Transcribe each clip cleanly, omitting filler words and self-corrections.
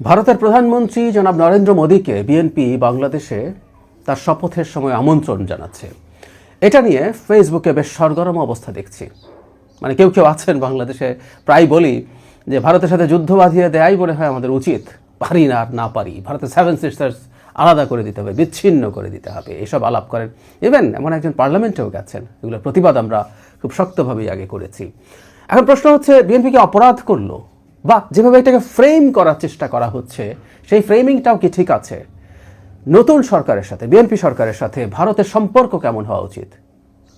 ভারতের প্রধানমন্ত্রী জনাব নরেন্দ্র মোদীকে বিএনপি বাংলাদেশে তার শপথের সময় আমন্ত্রণ জানাচ্ছে। এটা নিয়ে ফেসবুকে বেশ সরগরম অবস্থা দেখছি। মানে কেউ কেউ আছেন বাংলাদেশে, প্রায় বলি যে ভারতের সাথে যুদ্ধ বাঁধিয়ে দেয়াই মনে হয় আমাদের উচিত, পারি না আর না পারি, ভারতের 7 সিস্টার্স আলাদা করে দিতে হবে, বিচ্ছিন্ন করে দিতে হবে, এসব আলাপ করেন। ইভেন এমন একজন পার্লামেন্টেও গেছেন। এগুলোর প্রতিবাদ আমরা খুব শক্তভাবেই আগে করেছি। এখন প্রশ্ন হচ্ছে, বিএনপি কি অপরাধ করলো? বা যেভাবে এটাকে ফ্রেম করার চেষ্টা করা হচ্ছে, সেই ফ্রেমিংটাও কি ঠিক আছে? নতুন সরকারের সাথে, বিএনপি সরকারের সাথে ভারতের সম্পর্ক কেমন হওয়া উচিত?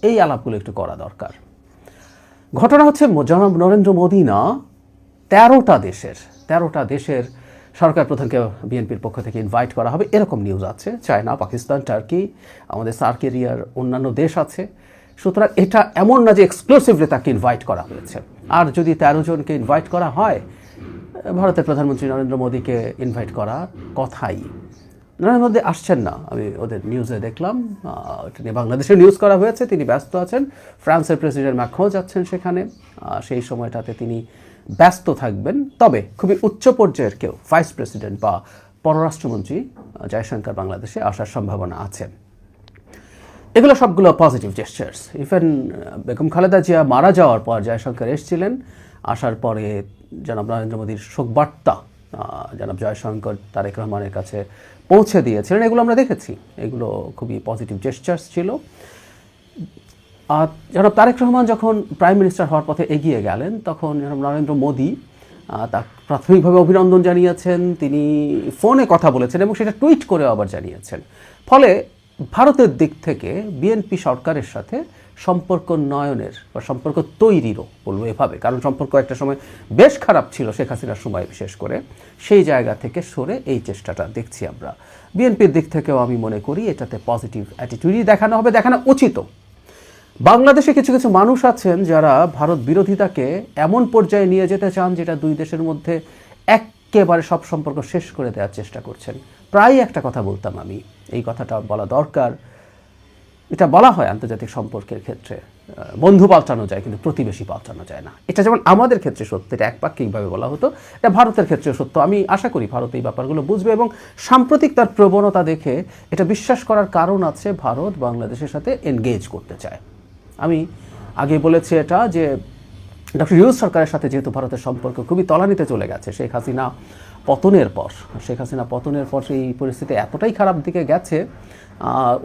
এই আলাপগুলো একটু করা দরকার। ঘটনা হচ্ছে, জনাব নরেন্দ্র মোদী না, 13টা দেশের সরকার প্রধানকে বিএনপির পক্ষ থেকে ইনভাইট করা হবে, এরকম নিউজ আছে। চায়না, পাকিস্তান, টার্কি, আমাদের সার্ক এরিয়ার অন্যান্য দেশ আছে। সুতরাং এটা এমন না যে এক্সক্লুসিভলি তাকে ইনভাইট করা হয়েছে। আর যদি 13 জনকে ইনভাইট করা হয়, ভারতের প্রধানমন্ত্রী নরেন্দ্র মোদীকে ইনভাইট করার কথাই। নরেন্দ্র মোদী আসছেন না, আমি ওদের নিউজে দেখলাম। এটা নিয়ে বাংলাদেশে নিউজ করা হয়েছে, তিনি ব্যস্ত আছেন। ফ্রান্সের প্রেসিডেন্ট ম্যাক্রো যাচ্ছেন সেখানে, সেই সময়টাতে তিনি ব্যস্ত থাকবেন। তবে খুবই উচ্চ পর্যায়ের কেউ, ভাইস প্রেসিডেন্ট বা পররাষ্ট্রমন্ত্রী জয়শঙ্কর বাংলাদেশে আসার সম্ভাবনা আছে। এগুলো সবগুলো positive gestures. Even Begum Khaleda Zia মারা যাওয়ার পর জয়শঙ্কর এসেছিলেন, আসার পরে জনাব নরেন্দ্র মোদীর শোকবার্তা জনাব জয়শঙ্কর তারেক রহমানের কাছে পৌঁছে দিয়েছিলেন। এগুলো আমরা দেখেছি, এগুলো খুবই পজিটিভ জেস্টার্স ছিল। আর জনাব তারেক রহমান যখন প্রাইম মিনিস্টার হওয়ার পথে এগিয়ে গেলেন, তখন জনাব নরেন্দ্র মোদী তার প্রাথমিকভাবে অভিনন্দন জানিয়েছেন, তিনি ফোনে কথা বলেছেন এবং সেটা টুইট করেও আবার জানিয়েছেন। ফলে ভারতের দিক থেকে বিএনপি সরকারের সাথে সম্পর্ক নয়নের বা সম্পর্ক তৈরিরও, বলবো এভাবে, কারণ সম্পর্ক একটা সময় বেশ খারাপ ছিল শেখ হাসিনার সময় বিশেষ করে, সেই জায়গা থেকে সরে এই চেষ্টাটা দেখছি আমরা। বিএনপির দিক থেকেও আমি মনে করি এটাতে পজিটিভ অ্যাটিটিউডই দেখানো হবে, দেখানো উচিত। বাংলাদেশে কিছু কিছু মানুষ আছেন যারা ভারত বিরোধিতাকে এমন পর্যায়ে নিয়ে যেতে চান যেটা দুই দেশের মধ্যে একেবারে সব সম্পর্ক শেষ করে দেওয়ার চেষ্টা করছেন। প্রায় একটা কথা বলতাম আমি, এই কথাটা বলা দরকার। এটা বলা হয় আন্তর্জাতিক সম্পর্কের ক্ষেত্রে, বন্ধু পাল্টানো যায় কিন্তু প্রতিবেশী পাল্টানো যায় না। এটা যেমন আমাদের ক্ষেত্রে সত্য, এটা একপাক্ষিকভাবে বলা হতো, এটা ভারতের ক্ষেত্রেও সত্য। আমি আশা করি ভারত এই ব্যাপারগুলো বুঝবে এবং সাম্প্রতিক তার প্রবণতা দেখে এটা বিশ্বাস করার কারণ আছে, ভারত বাংলাদেশের সাথে এনগেজ করতে চায়। আমি আগে বলেছি এটা, যে ডক্টর ইউনূস সরকারের সাথে যেহেতু ভারতের সম্পর্ক খুবই তলানিতে চলে গেছে, শেখ হাসিনা পতনের পর সেই পরিস্থিতি এতটাই খারাপ দিকে গেছে,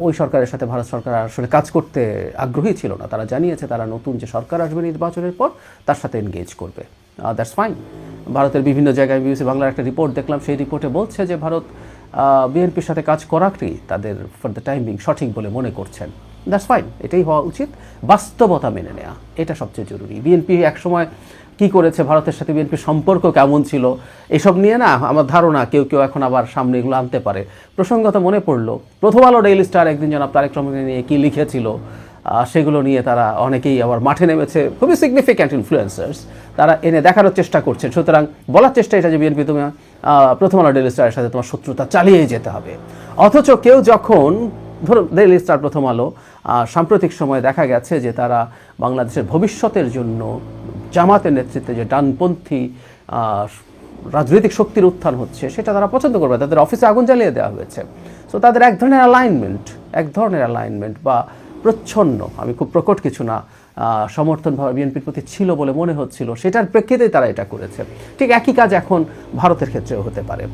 ওই সরকারের সাথে ভারত সরকার আসলে কাজ করতে আগ্রহী ছিল না। তারা জানিয়েছে তারা নতুন যে সরকার আসবে নির্বাচনের পর তার সাথে এনগেজ করবে। That's fine. ভারতের বিভিন্ন জায়গায়, বিবিসি বাংলার একটা রিপোর্ট দেখলাম, সেই রিপোর্টে বলছে যে ভারত বিএনপির সাথে কাজ করাকেই তাদের ফর দ্য টাইম বিং সঠিক বলে মনে করছেন। দ্যাটস ফাইন, এটাই হওয়া উচিত। বাস্তবতা মেনে নেওয়া, এটা সবচেয়ে জরুরি। বিএনপি একসময় কি করেছে, ভারতের সাথে বিএনপির সম্পর্ক কেমন ছিল, এসব নিয়ে না আমার ধারণা কেউ কেউ এখন আবার সামনে এগুলো আনতে পারে। প্রসঙ্গত মনে পড়লো, প্রথম আলো ডেইলি স্টার একদিন জনাব তারেক রহমানকে নিয়ে কী লিখেছিল, সেগুলো নিয়ে তারা অনেকেই আবার মাঠে নেমেছে, খুবই সিগনিফিক্যান্ট ইনফ্লুয়েন্সার্স, তারা এনে দেখানোর চেষ্টা করছেন। সুতরাং বলার চেষ্টা এটা যে বিএনপি তুমি প্রথম আলো ডেইলি স্টারের সাথে তোমার শত্রুতা চালিয়ে যেতে হবে। অথচ কেউ যখন, ধরুন ডেইলি স্টার, প্রথম আলো, সাম্প্রতিক সময়ে দেখা গেছে যে তারা বাংলাদেশের ভবিষ্যতের জন্য জামাতের নেতৃত্বে যে ডানপন্থী রাজনৈতিক শক্তির উত্থান হচ্ছে, সেটা তারা পছন্দ করবে। তাদের অফিসে আগুন জ্বালিয়ে দেওয়া হয়েছে। সো তাদের এক ধরনের অ্যালাইনমেন্ট বা প্রচ্ছন্ন, আমি খুব প্রকট কিছু না, সমর্থন বিএনপির প্রতি ছিল বলে মনে হচ্ছিল, সেটার প্রেক্ষিতেই তারা এটা করেছে। ঠিক একই কাজ এখন ভারতের ক্ষেত্রেও হতে পারে।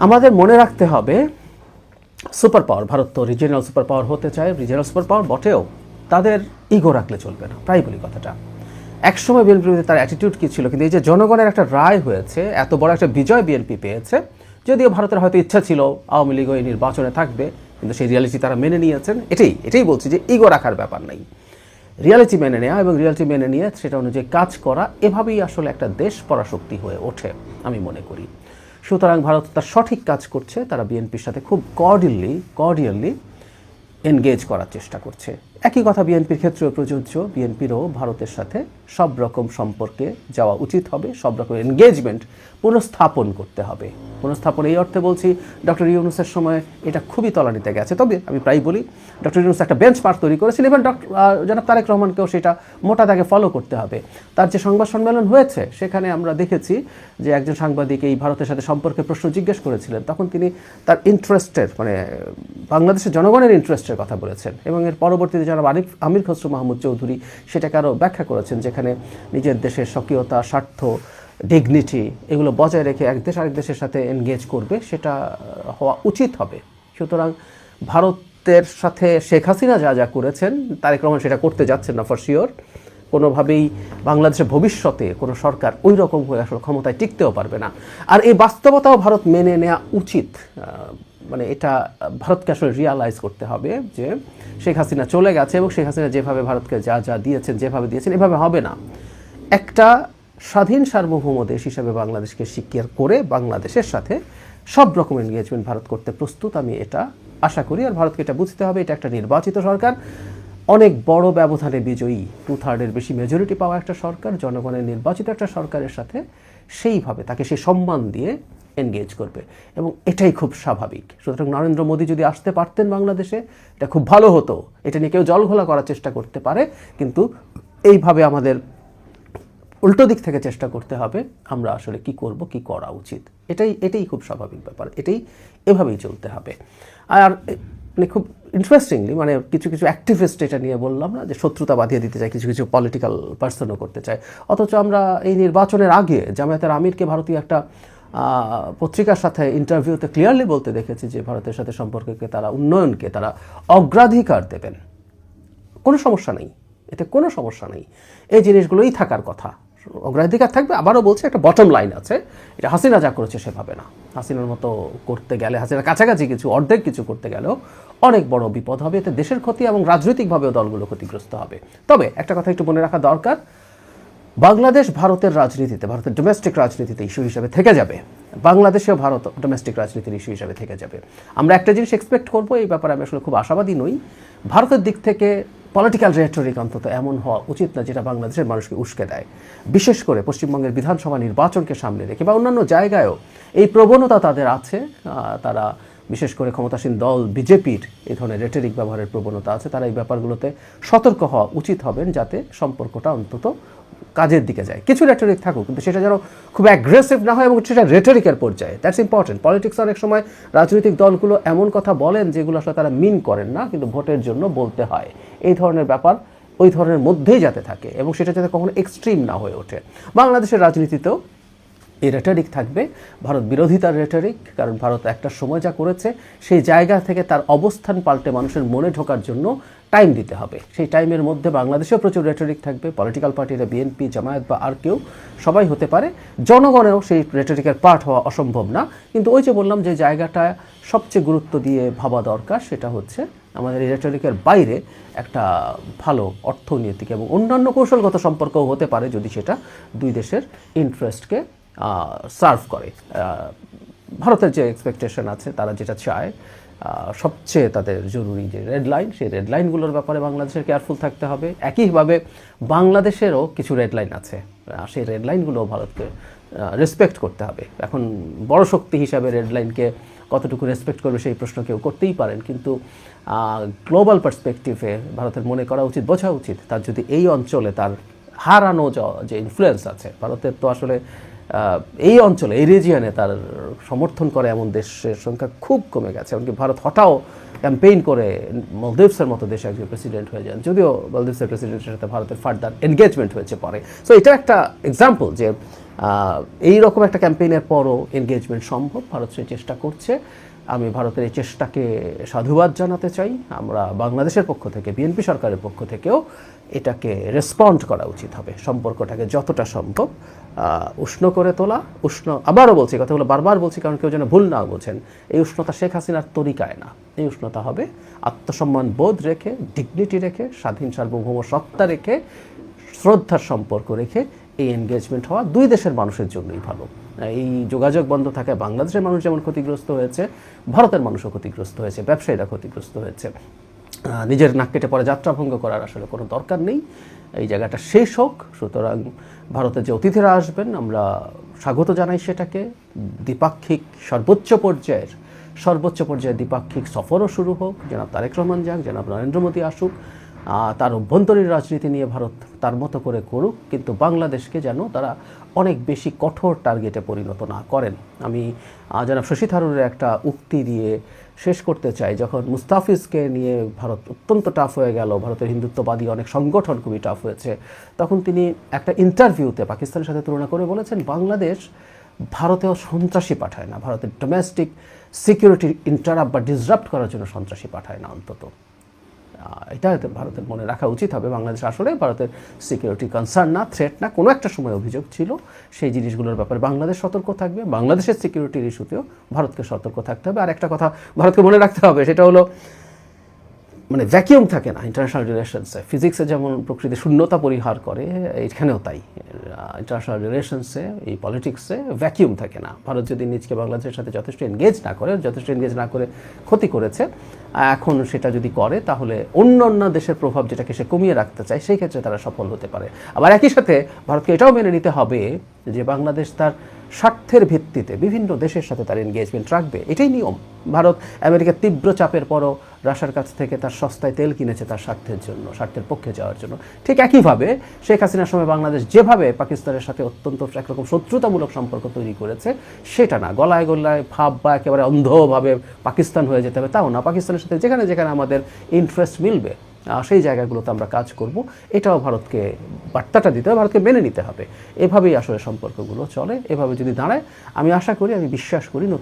আমাদের মনে রাখতে হবে, সুপার পাওয়ার, ভারত তো রিজিয়নাল সুপার পাওয়ার হতে চায়, রিজিয়নাল সুপার পাওয়ার বটেও, তাদের ইগো রাখলে চলবে না। প্রায় বলি কথাটা। একসময় বিএনপির প্রতি তার অ্যাটিটিউড কী ছিল, কিন্তু এই যে জনগণের একটা রায় হয়েছে, এত বড় একটা বিজয় বিএনপি পেয়েছে, যদিও ভারতের হয়তো ইচ্ছা ছিল আওয়ামী লীগ এই নির্বাচনে থাকবে, কিন্তু সেই রিয়ালিটি তারা মেনে নিয়েছেন। এটাই বলছি যে ইগো রাখার ব্যাপার নেই, রিয়ালিটি মেনে নেওয়া এবং রিয়ালিটি মেনে নিয়ে সেটা অনুযায়ী কাজ করা, এভাবেই আসলে একটা দেশ পরাশক্তি হয়ে ওঠে আমি মনে করি। সুতরাং ভারত তার সঠিক কাজ করছে, তারা বিএনপির সাথে খুব কর্ডিয়ালি এনগেজ করার চেষ্টা করছে। একই কথা বিএনপির ক্ষেত্রেও প্রযোজ্য। বিএনপিরও ভারতের সাথে সব রকম সম্পর্কে যাওয়া উচিত হবে, সব রকম এনগেজমেন্ট পুনঃস্থাপন করতে হবে। পুনঃস্থাপন এই অর্থে বলছি, ডক্টর ইউনূসের সময় এটা খুবই তলানিতে গেছে। তবে আমি প্রায় বলি ডক্টর ইউনূস একটা বেঞ্চমার্ক তৈরি করেছিল, ইভেন জনাব তারেক রহমানকেও সেটা মোটা দাগে ফলো করতে হবে। তার যে সংবাদ সম্মেলন হয়েছে সেখানে আমরা দেখেছি যে একজন সাংবাদিক এই ভারতের সাথে সম্পর্কে প্রশ্ন জিজ্ঞেস করেছিলেন, তখন তিনি তার ইন্টারেস্টের মানে বাংলাদেশের জনগণের ইন্টারেস্টের কথা বলেছেন, এবং এর পরবর্তীতে জনাব আমির খসরু মাহমুদ চৌধুরী সেটাকে আরও ব্যাখ্যা করেছেন, যেখানে নিজের দেশের স্বকীয়তা, স্বার্থ, ডিগনিটি এগুলো বজায় রেখে এক দেশ আরেক দেশের সাথে এনগেজ করবে, সেটা হওয়া উচিত হবে। সুতরাং ভারতের সাথে শেখ হাসিনা যা যা করেছেন, তারেক রহমান সেটা করতে যাচ্ছেন না ফর শিওর। কোনোভাবেই বাংলাদেশের ভবিষ্যতে কোনো সরকার ওই রকম হয়ে আসলে ক্ষমতায় টিকতেও পারবে না। আর এই বাস্তবতাও ভারত মেনে নেওয়া উচিত। মানে এটা ভারতকে আসলে রিয়ালাইজ করতে হবে যে শেখ হাসিনা চলে গেছে, এবং শেখ হাসিনা যেভাবে ভারতকে যা যা দিয়েছেন, যেভাবে দিয়েছেন, এভাবে হবে না। একটা স্বাধীন সার্বভৌম দেশ হিসাবে বাংলাদেশকে স্বীকার করে বাংলাদেশের সাথে সব রকম এনগেজমেন্ট ভারত করতে প্রস্তুত, আমি এটা আশা করি। আর ভারতকে এটা বুঝতে হবে, এটা একটা নির্বাচিত সরকার, অনেক বড় ব্যবধানে বিজয়ী, 2/3 বেশি মেজরিটি পাওয়া একটা সরকার, জনগণের নির্বাচিত একটা সরকারের সাথে সেইভাবে তাকে সেই সম্মান দিয়ে এনগেজ করবে, এবং এটাই খুব স্বাভাবিক। সুতরাং নরেন্দ্র মোদী যদি আসতে পারতেন বাংলাদেশে, এটা খুব ভালো হতো। এটা নিয়ে কেউ জলঘোলা করার চেষ্টা করতে পারে, কিন্তু এইভাবে আমাদের উল্টো দিক থেকে চেষ্টা করতে হবে আমরা আসলে কি করব, কি করা উচিত। এটাই খুব স্বাভাবিক ব্যাপার, এভাবেই চলতে হবে। আর মানে খুব ইন্টারেস্টিংলি মানে কিছু অ্যাক্টিভিস্ট এটা নিয়ে বললাম না যে শত্রুতা বাঁধিয়ে দিতে চায়, কিছু পলিটিক্যাল পার্সনও করতে চায়। অথচ আমরা এই নির্বাচনের আগে জামায়াতের আমিরকে ভারতীয় একটা পত্রিকার সাথে ইন্টারভিউতে ক্লিয়ারলি বলতে দেখেছি যে ভারতের সাথে সম্পর্ককে তারা, উন্নয়নকে তারা অগ্রাধিকার দেবেন। কোনো সমস্যা নেই, এতে কোনো সমস্যা নেই, এই জিনিসগুলোই থাকার কথা, অগ্রাধিকার থাকবে। আবারও বলছে একটা বটম লাইন আছে, এটা হাসিনা যা করেছে সেভাবে না। হাসিনার মতো করতে গেলে, হাসিনার কাছাকাছি কিছু, অর্ধেক কিছু করতে গেলেও অনেক বড় বিপদ হবে, এতে দেশের ক্ষতি এবং রাজনৈতিকভাবেও দলগুলো ক্ষতিগ্রস্ত হবে। তবে একটা কথা একটু মনে রাখা দরকার, বাংলাদেশ ভারতের রাজনীতিতে, ভারতের ডোমেস্টিক রাজনীতিতে ইস্যু হিসেবে থেকে যাবে, বাংলাদেশেও ভারত ডোমেস্টিক রাজনীতির ইস্যু হিসেবে থেকে যাবে। আমরা একটা জিনিস এক্সপেক্ট করবো, এই ব্যাপারে আমি আসলে খুব আশাবাদী নই, ভারতের দিক থেকে পলিটিক্যাল রেটরিক অন্তত এমন হওয়া উচিত না যেটা বাংলাদেশের মানুষকে উস্কে দেয়। বিশেষ করে পশ্চিমবঙ্গের বিধানসভা নির্বাচনকে সামনে রেখে বা অন্যান্য জায়গায়ও এই প্রবণতা তাদের আছে। তারা বিশেষ করে ক্ষমতাসীন দল বিজেপির এই ধরনের রেটরিক ব্যবহারের প্রবণতা আছে। তারা এই ব্যাপারগুলোতে সতর্ক হওয়া উচিত হবেন, যাতে সম্পর্কটা অন্তত কাজের দিকে যায়। কিছু রেটরিক থাকুক, কিন্তু সেটা যেন খুব অ্যাগ্রেসিভ না হয়, এবং সেটা রেটরিকের পর্যায়ে। That's important. পলিটিক্স অনেক সময় রাজনৈতিক দলগুলো এমন কথা বলেন যেগুলো আসলে তারা মিন করেন না, কিন্তু ভোটের জন্য বলতে হয়। এই ধরনের ব্যাপার ওই ধরনের মধ্যেই যাতে থাকে, এবং সেটা যাতে কখনো এক্সট্রিম না হয়ে ওঠে। বাংলাদেশের রাজনীতিতেও এই রেটরিক থাকবে, ভারত বিরোধিতার রেটরিক, কারণ ভারত একটা সময় যা করেছে সেই জায়গা থেকে তার অবস্থান পাল্টে মানুষের মনে ঢোকার জন্য টাইম দিতে হবে। সেই টাইমের মধ্যে বাংলাদেশেও প্রচুর রেটরিক থাকবে। পলিটিক্যাল পার্টিরা, বিএনপি, জামায়াত বা আর কেউ সবাই হতে পারে, জনগণেও সেই রেটরিকের পার্ট হওয়া অসম্ভব না। কিন্তু ওই যে বললাম, যে জায়গাটা সবচেয়ে গুরুত্ব দিয়ে ভাবা দরকার, সেটা হচ্ছে আমাদের এই রেটরিকের বাইরে একটা ভালো অর্থনৈতিক এবং অন্যান্য কৌশলগত সম্পর্কও হতে পারে, যদি সেটা দুই দেশের ইন্টারেস্টকে সার্ভ করে। ভারতের যে এক্সপেকটেশন আছে, তারা যেটা চায়, সবচেয়ে তাদের জরুরি যে রেড লাইন, সেই রেড লাইনগুলোর ব্যাপারে বাংলাদেশের কেয়ারফুল থাকতে হবে। একইভাবে বাংলাদেশেরও কিছু রেড লাইন আছে, সেই রেড লাইনগুলোও ভারতকে রেসপেক্ট করতে হবে। এখন বড় শক্তি হিসাবে রেড লাইনকে কতটুকু রেসপেক্ট করবে সেই প্রশ্ন কেউ করতেই পারেন, কিন্তু গ্লোবাল পার্সপেক্টিভে ভারতের মনে করা উচিত, বোঝা উচিত, তার যদি এই অঞ্চলে তার হারানো যে ইনফ্লুয়েন্স আছে, ভারতের তো আসলে এই অঞ্চলে, এই রিজিয়নে তার সমর্থন করে এমন দেশের সংখ্যা খুব কমে গেছে। এমনকি ভারত হঠাও ক্যাম্পেইন করে মলদ্বীপসের মতো দেশে একজন প্রেসিডেন্ট হয়ে যান, যদিও মলদ্বীপসের প্রেসিডেন্টের সাথে ভারতের ফার্দার এনগেজমেন্ট হয়েছে পরে। সো এটা একটা এক্সাম্পল যে এই রকম একটা ক্যাম্পেইনের পরও এনগেজমেন্ট সম্ভব, ভারত সেই চেষ্টা করছে। আমি ভারতের এই চেষ্টাকে সাধুবাদ জানাতে চাই। আমরা বাংলাদেশের পক্ষ থেকে, বিএনপি সরকারের পক্ষ থেকেও এটাকে রেসপন্ড করা উচিত হবে, সম্পর্কটাকে যতটা সম্ভব উষ্ণ করে তোলা। আবারও বলছি, কথাগুলো বারবার বলছি কারণ কেউ যেন ভুল না বোঝেন, এই উষ্ণতা শেখ হাসিনার তরিকায় না। এই উষ্ণতা হবে আত্মসম্মান বোধ রেখে, ডিগনিটি রেখে, স্বাধীন সার্বভৌম সত্তা রেখে, শ্রদ্ধার সম্পর্ক রেখে এই এনগেজমেন্ট হওয়া দুই দেশের মানুষের জন্যই ভালো। এই যোগাযোগ বন্ধ থাকায় বাংলাদেশের মানুষ যেমন ক্ষতিগ্রস্ত হয়েছে, ভারতের মানুষও ক্ষতিগ্রস্ত হয়েছে, ব্যবসায়ীরা ক্ষতিগ্রস্ত হয়েছে। নিজের নাক কেটে পরে যাত্রাভঙ্গ করার আসলে কোনো দরকার নেই। এই জায়গাটা শেষ হোক। সুতরাং ভারতের যে অতিথিরা আসবেন আমরা স্বাগত জানাই সেটাকে। দ্বিপাক্ষিক সর্বোচ্চ পর্যায়ে দ্বিপাক্ষিক সফরও শুরু হোক। জনাব তারেক রহমান যাক, জনাব নরেন্দ্র মোদী আসুক, তার অভ্যন্তরীণ রাজনীতি নিয়ে ভারত তার মতো করে করুক, কিন্তু বাংলাদেশকে যেন তারা অনেক বেশি কঠোর টার্গেটে পরিণত না করেন। আমি জনাব শশী থারুরের একটা উক্তি দিয়ে শেষ করতে চাই। যখন মুস্তাফিজকে নিয়ে ভারত অত্যন্ত টাফ হয়ে গেল, ভারতের হিন্দুত্ববাদী অনেক সংগঠন খুবই টাফ হয়েছে, তখন তিনি একটা ইন্টারভিউতে পাকিস্তানের সাথে তুলনা করে বলেছেন বাংলাদেশ ভারতেও সন্ত্রাসী পাঠায় না, ভারতের ডোমেস্টিক সিকিউরিটি ইন্টারাপ্ট বা ডিসরাপ্ট করার জন্য সন্ত্রাসী পাঠায় না অন্তত। এটা ভারতের মনে রাখা উচিত হবে। বাংলাদেশ আসলে ভারতের সিকিউরিটি কনসার্ন না, থ্রেট না। কোনো একটা সময় অভিযোগ ছিল, সেই জিনিসগুলোর ব্যাপারে বাংলাদেশ সতর্ক থাকবে। বাংলাদেশের সিকিউরিটির ইস্যুতেও ভারতকে সতর্ক থাকতে হবে। আর একটা কথা ভারতকে মনে রাখতে হবে, সেটা হলো মানে ভ্যাকিউম থাকে না ইন্টারন্যাশনাল রিলেশনসে। ফিজিক্সে যেমন প্রকৃতি শূন্যতা পরিহার করে, এখানেও তাই। ইন্টারন্যাশনাল রিলেশনসে, এই পলিটিক্সে ভ্যাকিউম থাকে না। ভারত যদি নিজকে বাংলাদেশের সাথে যথেষ্ট এনগেজ না করে ক্ষতি করেছে, এখন সেটা যদি করে তাহলে অন্য দেশের প্রভাব যেটাকে সে কমিয়ে রাখতে চায়, সেই ক্ষেত্রে তারা সফল হতে পারে। আবার একই সাথে ভারতকে এটাও মেনে নিতে হবে যে বাংলাদেশ তার স্বার্থের ভিত্তিতে বিভিন্ন দেশের সাথে তার এনগেজমেন্ট রাখবে, এটাই নিয়ম। ভারত আমেরিকার তীব্র চাপের পরও রাশিয়ার কাছ থেকে তার সস্তায় তেল কিনেছে তার স্বার্থের পক্ষে যাওয়ার জন্য। ঠিক একইভাবে শেখ হাসিনার সময় বাংলাদেশ যেভাবে পাকিস্তানের সাথে অত্যন্ত একরকম শত্রুতামূলক সম্পর্ক তৈরি করেছে, সেটা না গলায় ভাব বা একেবারে অন্ধভাবে পাকিস্তান হয়ে যেতে হবে তাও না। পাকিস্তানের সাথে যেখানে আমাদের ইন্টারেস্ট মিলবে সেই জায়গাগুলোতে আমরা কাজ করব, এটাও ভারতকে বার্তাটা দিতে হবে, ভারতকে মেনে নিতে হবে। এভাবেই আসলে সম্পর্কগুলো চলে। এভাবে যদি দাঁড়ায়, আমি বিশ্বাস করি নতুন